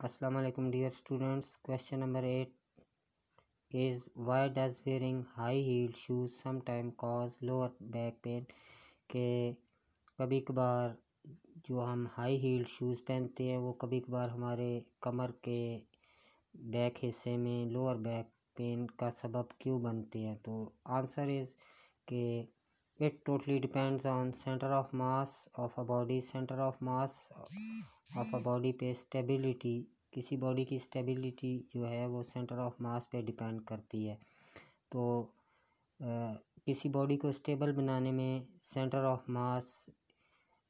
Assalamu alaikum dear students. Question number 8 is why does wearing high heel shoes sometimes cause lower back pain? के कभी कभार जो हम high heeled shoes पहनते हैं वो कभी कभार हमारे कमर के बैक हिस्से में लोअर बैक पेन का सबब क्यों बनते हैं? तो आंसर इज़ कि it totally depends on centre of mass of a body. Centre of mass of a body पे स्टेबिलिटी, किसी बॉडी की स्टेबिलिटी जो है वो सेंटर ऑफ मास पे डिपेंड करती है। तो किसी बॉडी को स्टेबल बनाने में सेंटर ऑफ मास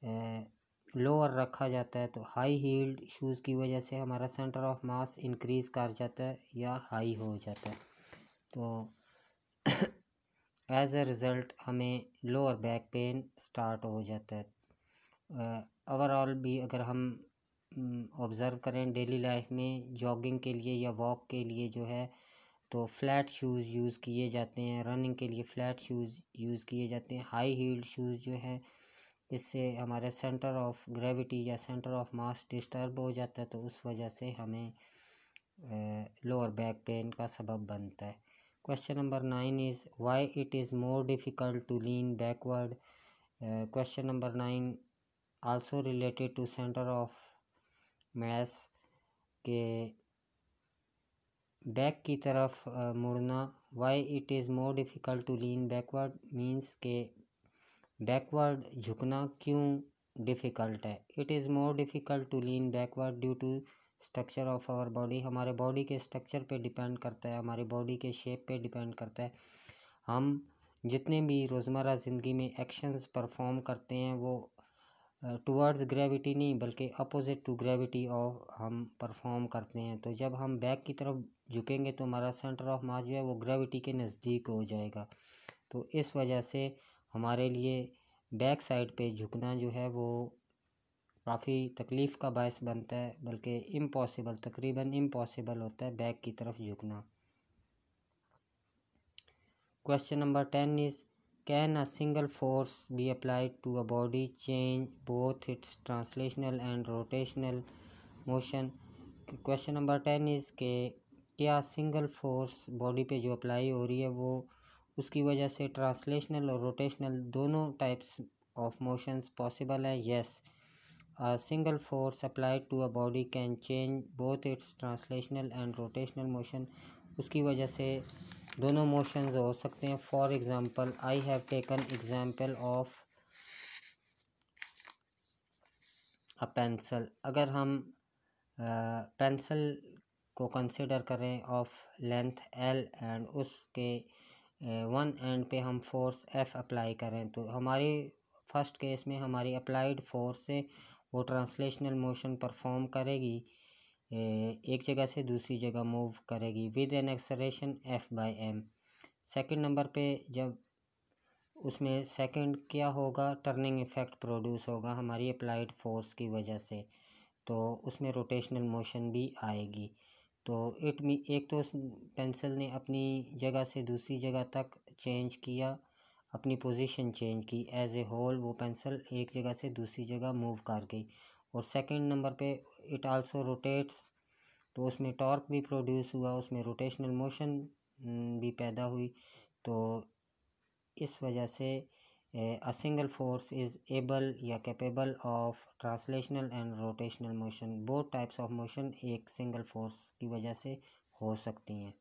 लोअर रखा जाता है, तो हाई हील्ड शूज़ की वजह से हमारा सेंटर ऑफ मास इंक्रीज़ कर जाता है या हाई हो जाता है। तो एज अ रिज़ल्ट हमें लोअर बैक पेन स्टार्ट हो जाता है। ओवरऑल भी अगर हम ऑब्ज़र्व करें डेली लाइफ में जॉगिंग के लिए या वॉक के लिए जो है तो फ्लैट शूज़ यूज़ किए जाते हैं, रनिंग के लिए फ्लैट शूज़ यूज़ किए जाते हैं। हाई हील्ड शूज़ जो है इससे हमारे सेंटर ऑफ ग्रेविटी या सेंटर ऑफ मास डिस्टर्ब हो जाता है, तो उस वजह से हमें लोअर बैक पेन का सबब बनता है। Question number 9 is why it is more difficult to lean backward. Question number 9 also related to centre of mass के बैक की तरफ मुड़ना। Why it is more difficult to lean backward means के backward झुकना क्यों डिफ़िकल्ट है। It is more difficult to lean backward due to structure of our body. हमारे body के स्ट्रक्चर पे डिपेंड करता है, हमारी बॉडी के शेप पे डिपेंड करता है। हम जितने भी रोज़मर्रा ज़िंदगी में एक्शंस परफॉर्म करते हैं वो टुवर्ड्स ग्रेविटी नहीं बल्कि अपोजिट टू ग्रेविटी और हम परफॉर्म करते हैं। तो जब हम बैक की तरफ झुकेंगे तो हमारा सेंटर ऑफ मास जो है वो ग्रेविटी के नज़दीक हो जाएगा। तो इस वजह से हमारे लिए बैक साइड पे झुकना जो है वो काफ़ी तकलीफ़ का बायस बनता है, बल्कि इम्पॉसिबल, तकरीबन इम्पॉसिबल होता है बैक की तरफ झुकना। Question number 10 is can a single force be applied to a body change both its translational and rotational motion. Question number 10 is के क्या सिंगल फोर्स बॉडी पे जो अप्लाई हो रही है वो उसकी वजह से ट्रांसलेशनल और रोटेशनल दोनों टाइप्स ऑफ मोशंस पॉसिबल है? Yes, a single force applied to a body can change both its translational and rotational motion। उसकी वजह से दोनों मोशंस हो सकते हैं। For example I have taken example of a pencil. अगर हम पेंसिल को कंसिडर करें ऑफ लेंथ एल एंड उसके वन एंड पे हम फोर्स एफ अप्लाई करें तो हमारी फर्स्ट केस में हमारी अप्लाइड फोर्स से वो ट्रांसलेशनल मोशन परफॉर्म करेगी, एक जगह से दूसरी जगह मूव करेगी with an acceleration F by M. Second number पे जब उसमें सेकंड क्या होगा, टर्निंग इफ़ेक्ट प्रोड्यूस होगा हमारी अप्लाइड फोर्स की वजह से, तो उसमें रोटेशनल मोशन भी आएगी। तो एक तो पेंसिल ने अपनी जगह से दूसरी जगह तक चेंज किया, अपनी पोजीशन चेंज की, एज ए होल वो पेंसिल एक जगह से दूसरी जगह मूव कर गई। और सेकंड नंबर पे इट आल्सो रोटेट्स, तो उसमें टॉर्क भी प्रोड्यूस हुआ, उसमें रोटेशनल मोशन भी पैदा हुई। तो इस वजह से a single force is able या capable of translational and rotational motion। Both types of motion एक सिंगल फोर्स की वजह से हो सकती हैं।